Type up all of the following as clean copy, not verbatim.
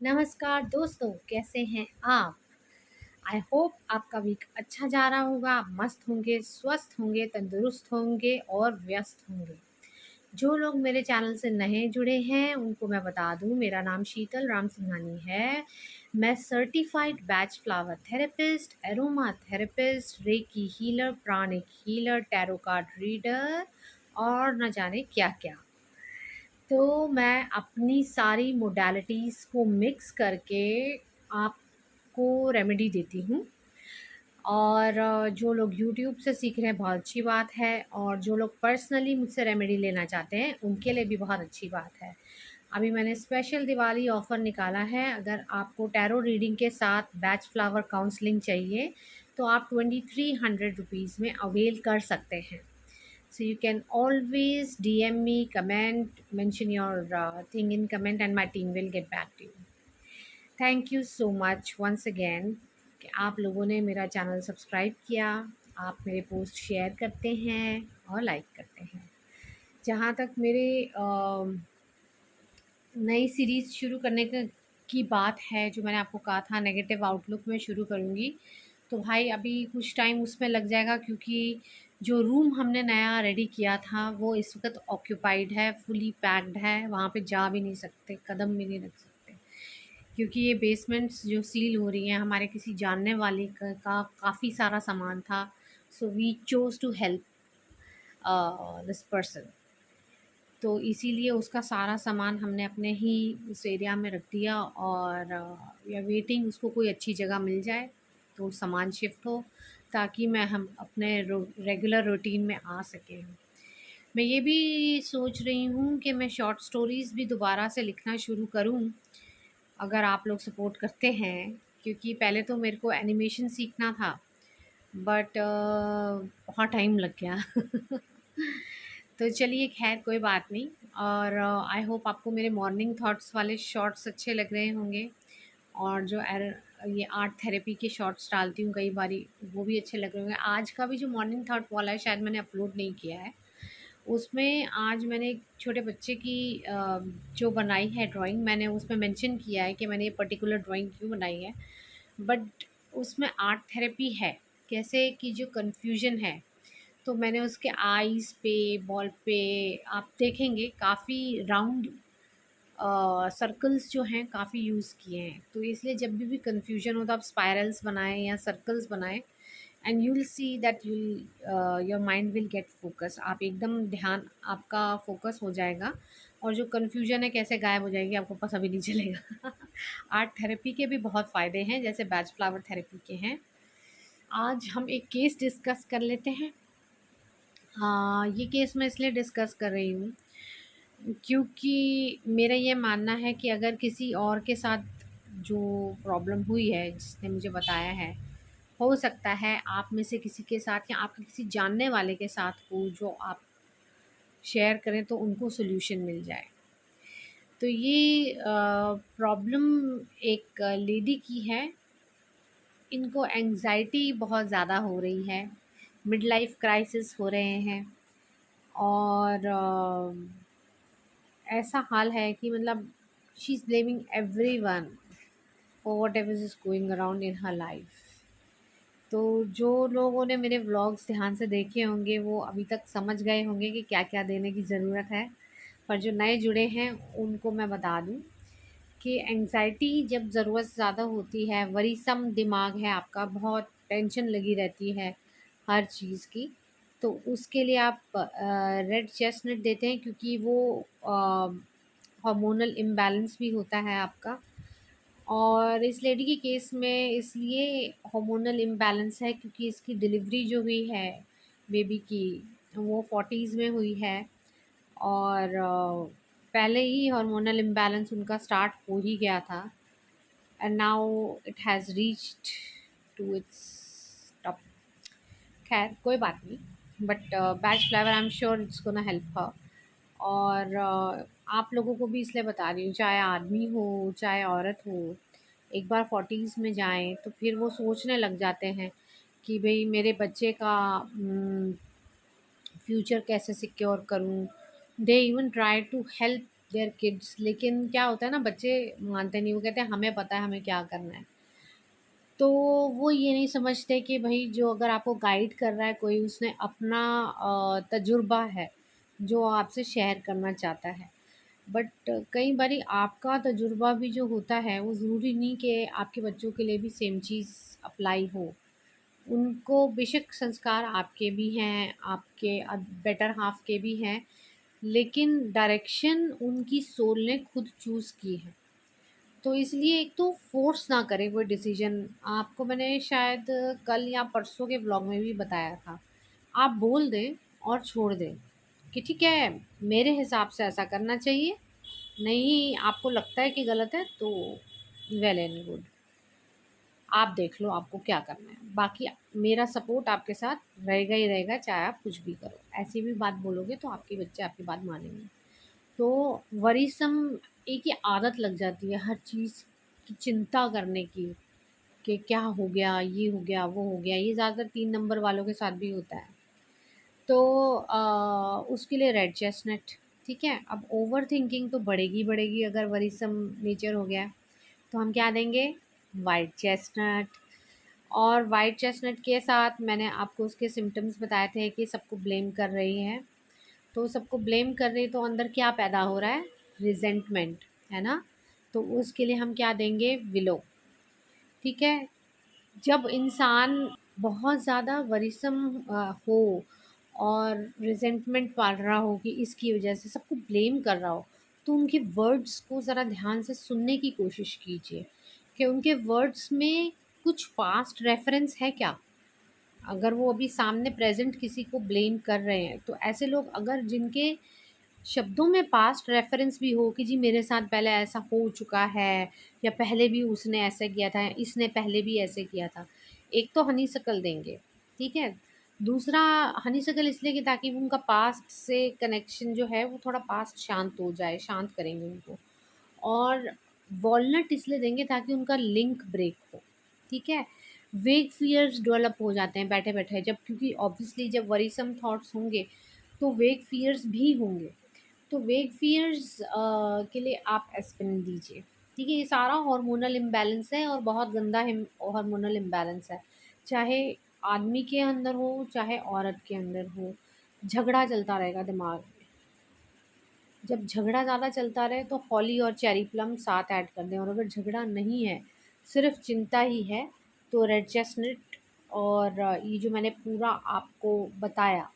नमस्कार दोस्तों, कैसे हैं आप? आई होप आपका वीक अच्छा जा रहा होगा, आप मस्त होंगे, स्वस्थ होंगे, तंदुरुस्त होंगे और व्यस्त होंगे। जो लोग मेरे चैनल से नए जुड़े हैं, उनको मैं बता दूँ, मेरा नाम शीतल राम सिंघानी है। मैं certified Bach flower therapist, aroma therapist, reiki healer, pranic healer, tarot card reader और न जाने क्या-क्या। तो मैं अपनी सारी मोडालिटीज़ को मिक्स करके आपको रेमेडी देती हूँ। और जो लोग यूट्यूब से सीख रहे हैं बहुत अच्छी बात है, और जो लोग पर्सनली मुझसे रेमेडी लेना चाहते हैं उनके लिए भी बहुत अच्छी बात है। अभी मैंने स्पेशल दिवाली ऑफ़र निकाला है। अगर आपको टैरो रीडिंग के साथ बैच फ्लावर काउंसलिंग चाहिए तो आप 2300 रुपीज़ में अवेल कर सकते हैं। So you can always DM me, comment, mention your thing in comment, and my team will get back to you. Thank you so much once again कि आप लोगों ने मेरा चैनल सब्सक्राइब किया, आप मेरे पोस्ट शेयर करते हैं और लाइक करते हैं। जहाँ तक मेरे नई सीरीज़ शुरू करने की बात है, जो मैंने आपको कहा था नेगेटिव आउटलुक में शुरू करूँगी, तो भाई अभी कुछ टाइम उसमें लग जाएगा, क्योंकि जो रूम हमने नया रेडी किया था वो इस वक्त ऑक्यूपाइड है, फुली पैक्ड है, वहाँ पे जा भी नहीं सकते, कदम भी नहीं रख सकते, क्योंकि ये बेसमेंट्स जो सील हो रही हैं, हमारे किसी जानने वाले का काफ़ी सारा सामान था। So we chose to help this person. तो इसीलिए उसका सारा सामान हमने अपने ही उस एरिया में रख दिया, और वी आर वेटिंग उसको कोई अच्छी जगह मिल जाए तो सामान शिफ्ट हो, ताकि मैं हम अपने रेगुलर रूटीन में आ सकें। मैं ये भी सोच रही हूँ कि मैं शॉर्ट स्टोरीज़ भी दोबारा से लिखना शुरू करूँ, अगर आप लोग सपोर्ट करते हैं, क्योंकि पहले तो मेरे को एनिमेशन सीखना था, बट बहुत टाइम लग गया। तो चलिए, ख़ैर कोई बात नहीं। और आई होप आपको मेरे मॉर्निंग थॉट्स वाले शॉर्ट्स अच्छे लग रहे होंगे, और जो ये आर्ट थेरेपी के शॉर्ट्स डालती हूँ कई बारी, वो भी अच्छे लग रहे होंगे। आज का भी जो मॉर्निंग थॉट वाला है, शायद मैंने अपलोड नहीं किया है। उसमें आज मैंने एक छोटे बच्चे की जो बनाई है ड्राइंग, मैंने उसमें मेंशन किया है कि मैंने ये पर्टिकुलर ड्राइंग क्यों बनाई है। बट उसमें आर्ट थेरेपी है, कैसे कि जो कन्फ्यूजन है, तो मैंने उसके आईज़ पे, बॉल पे, आप देखेंगे काफ़ी राउंड सर्कल्स जो हैं काफ़ी यूज़ किए हैं। तो इसलिए जब भी कन्फ्यूजन हो तो आप स्पाइरल्स बनाएँ या सर्कल्स बनाएँ, and you will see that your mind will get focus. आप एकदम ध्यान आपका फोकस हो जाएगा, और जो कन्फ्यूजन है कैसे गायब हो जाएगी, आपको पता भी नहीं चलेगा। आर्ट थेरेपी के भी बहुत फ़ायदे हैं, जैसे बैच फ्लावर थेरेपी के हैं। आज हम एक केस डिस्कस कर लेते हैं। ये केस मैं इसलिए डिस्कस कर रही हूँ, क्योंकि मेरा ये मानना है कि अगर किसी और के साथ जो प्रॉब्लम हुई है, जिसने मुझे बताया है, हो सकता है आप में से किसी के साथ या आपके किसी जानने वाले के साथ हो, जो आप शेयर करें तो उनको सॉल्यूशन मिल जाए। तो ये प्रॉब्लम एक लेडी की है। इनको एंग्ज़ायटी बहुत ज़्यादा हो रही है, मिड लाइफ़ क्राइसिस हो रहे हैं, और ऐसा हाल है कि मतलब she is blaming everyone for whatever is going around in her life. तो जो लोगों ने मेरे व्लॉग्स ध्यान से देखे होंगे, वो अभी तक समझ गए होंगे कि क्या-क्या देने की ज़रूरत है। पर जो नए जुड़े हैं, उनको मैं बता दूँ कि एंग्ज़ायटी जब ज़रूरत से ज़्यादा होती है, वरीसम दिमाग है आपका, बहुत टेंशन लगी रहती है हर चीज़ की, तो उसके लिए आप रेड चेस्टनट देते हैं, क्योंकि वो हार्मोनल इम्बैलेंस भी होता है आपका। और इस लेडी के केस में इसलिए हार्मोनल इम्बैलेंस है, क्योंकि इसकी डिलीवरी जो हुई है बेबी की, वो 40s में हुई है, और पहले ही हार्मोनल इम्बैलेंस उनका स्टार्ट हो ही गया था, and now it has reached to its top. खैर कोई बात नहीं, but Bach flower I am sure it's gonna help her. और आप लोगों को भी इसलिए बता रही हूँ, चाहे आदमी हो चाहे औरत हो, एक बार 40s में जाएँ तो फिर वो सोचने लग जाते हैं कि भई मेरे बच्चे का फ्यूचर कैसे सिक्योर करूँ। They even try to help their kids. लेकिन क्या होता है ना, बच्चे मानते नहीं, वो कहते हैं हमें पता है हमें क्या करना है। तो वो ये नहीं समझते कि भाई जो अगर आपको गाइड कर रहा है कोई, उसने अपना तजुर्बा है जो आपसे शेयर करना चाहता है। बट कई बारी आपका तजुर्बा भी जो होता है वो ज़रूरी नहीं कि आपके बच्चों के लिए भी सेम चीज़ अप्लाई हो। उनको बेशक संस्कार आपके भी हैं, आपके बेटर हाफ के भी हैं, लेकिन डायरेक्शन उनकी सोल ने खुद चूज़ की है। तो इसलिए एक तो फ़ोर्स ना करें कोई डिसीज़न। आपको मैंने शायद कल या परसों के व्लॉग में भी बताया था। आप बोल दें और छोड़ दें कि ठीक है, मेरे हिसाब से ऐसा करना चाहिए, नहीं आपको लगता है कि गलत है तो वेल एंड गुड। आप देख लो आपको क्या करना है। बाकी मेरा सपोर्ट आपके साथ रहेगा ही रहेगा, चाहे आप कुछ भी करो। ऐसी भी बात बोलोगे तो आपके बच्चे आपकी बात मानेंगे। तो वरीसम एक ही आदत लग जाती है हर चीज़ की चिंता करने की, कि क्या हो गया, ये हो गया, वो हो गया। ये ज़्यादातर 3 नंबर वालों के साथ भी होता है। तो उसके लिए रेड चेस्टनट, ठीक है। अब ओवरथिंकिंग तो बढ़ेगी बढ़ेगी अगर वरीसम नेचर हो गया, तो हम क्या देंगे? White chestnut. और वाइट चेस्टनट के साथ मैंने आपको उसके सिम्पटम्स बताए थे कि सबको ब्लेम कर रही है। तो सबको ब्लेम कर रही है तो अंदर क्या पैदा हो रहा है? रिजेंटमेंट, है ना? तो उसके लिए हम क्या देंगे? विलो, ठीक है। जब इंसान बहुत ज़्यादा वरीसम हो और रिजेंटमेंट पाल रहा हो कि इसकी वजह से सबको ब्लेम कर रहा हो, तो उनके वर्ड्स को ज़रा ध्यान से सुनने की कोशिश कीजिए कि उनके वर्ड्स में कुछ पास्ट रेफरेंस है क्या। अगर वो अभी सामने प्रेजेंट किसी को ब्लेम कर रहे हैं, तो ऐसे लोग अगर जिनके शब्दों में पास्ट रेफरेंस भी हो कि जी मेरे साथ पहले ऐसा हो चुका है, या पहले भी उसने ऐसा किया था, इसने पहले भी ऐसे किया था। एक तो हनीसकल देंगे, ठीक है। दूसरा हनीसकल इसलिए कि ताकि वो उनका पास्ट से कनेक्शन जो है वो थोड़ा पास्ट शांत हो जाए, शांत करेंगे उनको। और वॉलनट इसलिए देंगे ताकि उनका लिंक ब्रेक हो, ठीक है। वेग फियर्स डेवलप हो जाते हैं बैठे बैठे जब, क्योंकि ऑब्वियसली जब वरीसम थॉट्स होंगे तो वेग फियर्स भी होंगे। तो वेग फियर्स के लिए आप एस्पिरिन दीजिए, ठीक है। ये सारा हार्मोनल इम्बैलेंस है और बहुत गंदा हार्मोनल इम्बैलेंस है। चाहे आदमी के अंदर हो चाहे औरत के अंदर हो, झगड़ा चलता रहेगा दिमाग में। जब झगड़ा ज़्यादा चलता रहे तो हॉली और चेरी प्लम साथ ऐड कर दें। और अगर झगड़ा नहीं है, सिर्फ चिंता ही है, तो रेड चेस्टनट और ये जो मैंने पूरा आपको बताया,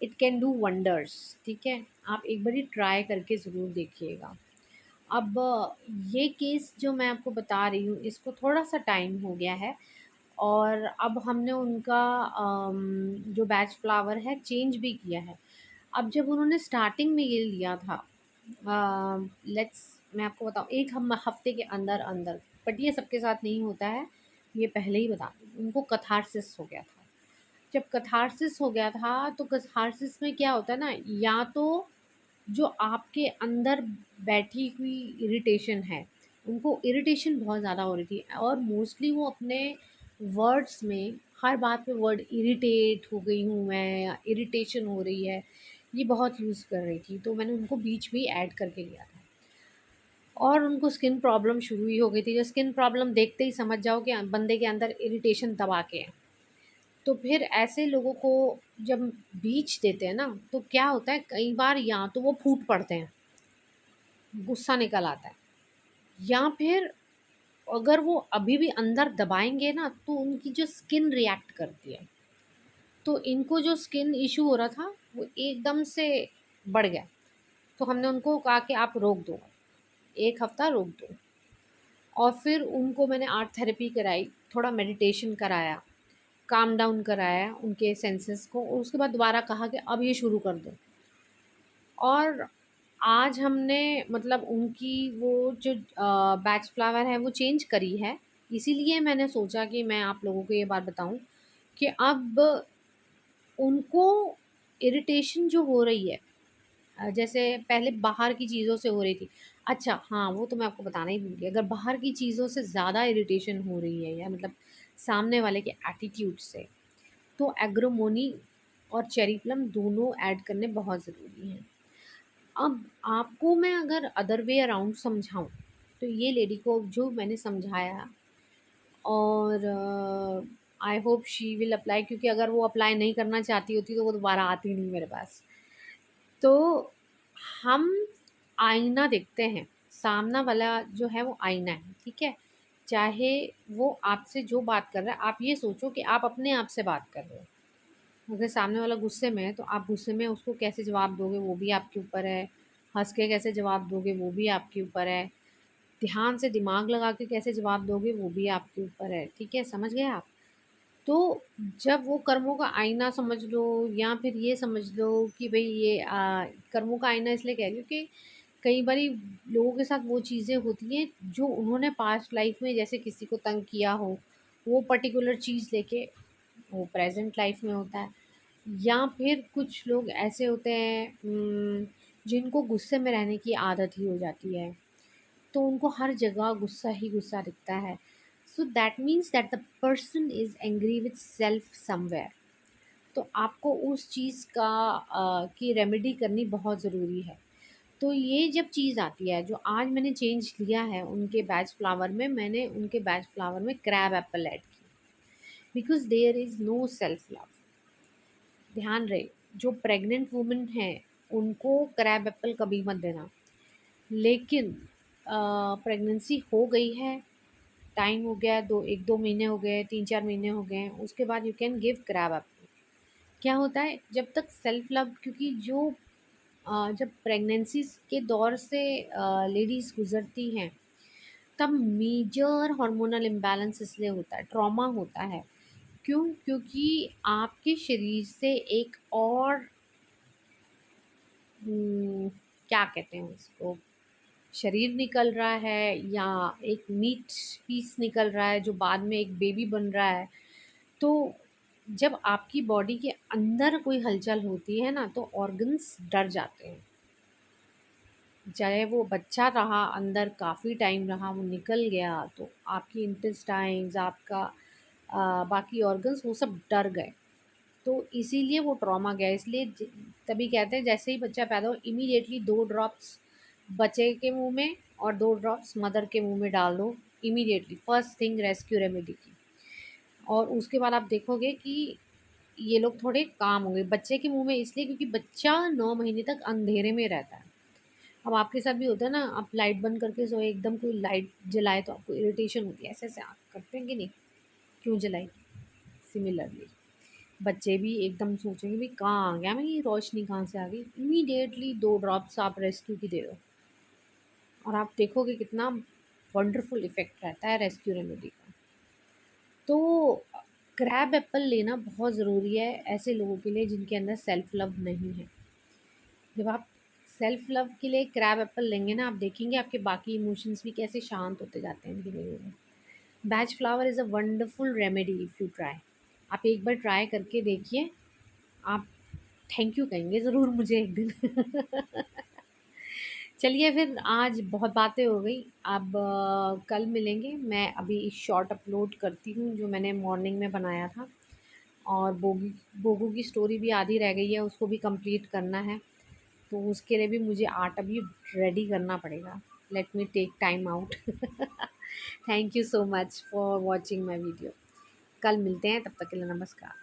इट कैन डू वंडर्स, ठीक है। आप एक बारी ट्राई करके ज़रूर देखिएगा। अब ये केस जो मैं आपको बता रही हूँ इसको थोड़ा सा टाइम हो गया है, और अब हमने उनका जो बैच फ्लावर है चेंज भी किया है। अब जब उन्होंने स्टार्टिंग में ये लिया था, लेट्स मैं आपको बताऊँ एक हम हफ्ते के अंदर अंदर, बट ये सबके साथ नहीं होता है, ये पहले ही बता दूँ, उनको कथारसिस हो गया था। जब कथारसिस हो गया था तो कथारसिस में क्या होता है ना, या तो जो आपके अंदर बैठी हुई इरिटेशन है, उनको इरिटेशन बहुत ज़्यादा हो रही थी और मोस्टली वो अपने वर्ड्स में हर बात पे वर्ड इरिटेट हो गई हूँ मैं, या इरिटेशन हो रही है, ये बहुत यूज़ कर रही थी। तो मैंने उनको बीच में ही ऐड करके लिया था। और उनको स्किन प्रॉब्लम शुरू ही हो गई थी। जो स्किन प्रॉब्लम देखते ही समझ जाओ कि बंदे के अंदर इरिटेशन दबा के है। तो फिर ऐसे लोगों को जब बीच देते हैं ना, तो क्या होता है कई बार, या तो वो फूट पड़ते हैं, गुस्सा निकल आता है, या फिर अगर वो अभी भी अंदर दबाएंगे ना तो उनकी जो स्किन रिएक्ट करती है। तो इनको जो स्किन इशू हो रहा था वो एकदम से बढ़ गया। तो हमने उनको कहा कि आप रोक दो, 1 हफ्ता रोक दो। और फिर उनको मैंने आर्ट थेरेपी कराई, थोड़ा मेडिटेशन कराया, काम डाउन कराया उनके सेंसेस को, और उसके बाद दोबारा कहा कि अब ये शुरू कर दो। और आज हमने मतलब उनकी वो जो बैच फ्लावर है वो चेंज करी है। इसीलिए मैंने सोचा कि मैं आप लोगों को ये बात बताऊं कि अब उनको इरिटेशन जो हो रही है, जैसे पहले बाहर की चीज़ों से हो रही थी। अच्छा हाँ, वो तो मैं आपको बताना ही भूल गई। अगर बाहर की चीज़ों से ज़्यादा इरिटेशन हो रही है, या मतलब सामने वाले के एटीट्यूड से, तो एग्रोमोनी और चेरी प्लम दोनों ऐड करने बहुत ज़रूरी हैं। अब आपको मैं अगर अदर वे अराउंड समझाऊँ, तो ये लेडी को जो मैंने समझाया, और I hope she will apply, क्योंकि अगर वो अप्लाई नहीं करना चाहती होती तो वो दोबारा आती नहीं मेरे पास। तो हम आईना देखते हैं, सामना वाला जो है वो आईना है, ठीक है? चाहे वो आपसे जो बात कर रहा है, आप ये सोचो कि आप अपने आप से बात कर रहे हो। अगर सामने वाला गुस्से में है, तो आप गुस्से में उसको कैसे जवाब दोगे वो भी आपके ऊपर है। हँस के कैसे जवाब दोगे वो भी आपके ऊपर है। ध्यान से दिमाग लगा के कैसे जवाब दोगे वो भी आपके ऊपर है, ठीक है? समझ गए आप? तो जब वो कर्मों का आईना समझ लो, या फिर ये समझ लो कि भई ये कर्मों का आईना इसलिए कह रही हूँ कि कई बारी लोगों के साथ वो चीज़ें होती हैं जो उन्होंने पास्ट लाइफ में जैसे किसी को तंग किया हो, वो पर्टिकुलर चीज़ लेके वो प्रेज़ेंट लाइफ में होता है। या फिर कुछ लोग ऐसे होते हैं जिनको गुस्से में रहने की आदत ही हो जाती है। तो उनको हर जगह गुस्सा ही गुस्सा दिखता है। So that means that the person is angry with self somewhere. तो आपको उस चीज़ का की रेमेडी करनी बहुत ज़रूरी है। तो ये जब चीज़ आती है जो आज मैंने चेंज लिया है उनके बैच फ्लावर में, मैंने उनके बैच फ्लावर में क्रैब एप्पल ऐड की, because there is no self love. ध्यान रहे, जो प्रेग्नेंट वुमन हैं उनको क्रैब एप्पल कभी मत देना। लेकिन प्रेगनेंसी हो गई है, टाइम हो गया है, 1-2 महीने हो गए, 3-4 महीने हो गए हैं, उसके बाद you can give crab Apple. क्या होता है जब तक सेल्फ लव, क्योंकि जो जब प्रेगनेंसी के दौर से लेडीज़ गुज़रती हैं, तब मेजर हार्मोनल इम्बैलेंस इसलिए होता है, ट्रॉमा होता है। क्यों? क्योंकि आपके शरीर से एक और क्या कहते हैं उसको, शरीर निकल रहा है, या एक मीट पीस निकल रहा है जो बाद में एक बेबी बन रहा है। तो जब आपकी बॉडी के अंदर कोई हलचल होती है ना, तो ऑर्गन्स डर जाते हैं। चाहे वो बच्चा रहा अंदर काफ़ी टाइम रहा, वो निकल गया, तो आपकी इंटेस्टाइन्स, आपका बाकी ऑर्गन्स वो सब डर गए। तो इसीलिए वो ट्रॉमा गया। इसलिए तभी कहते हैं जैसे ही बच्चा पैदा हो इमीडिएटली 2 ड्रॉप्स बच्चे के मुंह में और 2 ड्रॉप्स मदर के मुंह में डाल दो, immediately first thing rescue remedy की। और उसके बाद आप देखोगे कि ये लोग थोड़े काम होंगे बच्चे के मुंह में, इसलिए क्योंकि बच्चा 9 महीने तक अंधेरे में रहता है। अब आपके साथ भी होता है ना, आप लाइट बंद करके सोए, एकदम कोई लाइट जलाए तो आपको इरिटेशन होती है, ऐसे ऐसे आप करते हैं कि नहीं, क्यों जलाई? सिमिलरली बच्चे भी एकदम सोचेंगे भाई कहाँ आ गया, मैं ये रोशनी कहाँ से आ गई। इमीडिएटली 2 ड्रॉप्स आप रेस्क्यू की दे दो, और आप देखोगे कितना वंडरफुल इफ़ेक्ट रहता है रेस्क्यू रेमेडी का। तो क्रैब एप्पल लेना बहुत ज़रूरी है ऐसे लोगों के लिए जिनके अंदर सेल्फ लव नहीं है। जब आप सेल्फ लव के लिए क्रैब एप्पल लेंगे ना, आप देखेंगे आपके बाकी इमोशंस भी कैसे शांत होते जाते हैं धीरे धीरे। Batch flower is a wonderful remedy if you try. आप एक बार ट्राई करके देखिए, आप थैंक यू कहेंगे ज़रूर मुझे एक दिन। चलिए फिर, आज बहुत बातें हो गई, अब कल मिलेंगे। मैं अभी शॉर्ट अपलोड करती हूँ जो मैंने मॉर्निंग में बनाया था, और बोगू की स्टोरी भी आधी रह गई है, उसको भी कंप्लीट करना है। तो उसके लिए भी मुझे आर्ट अभी रेडी करना पड़ेगा। Let me take time out. Thank you so much for watching my video. कल मिलते हैं, तब तक के लिए नमस्कार।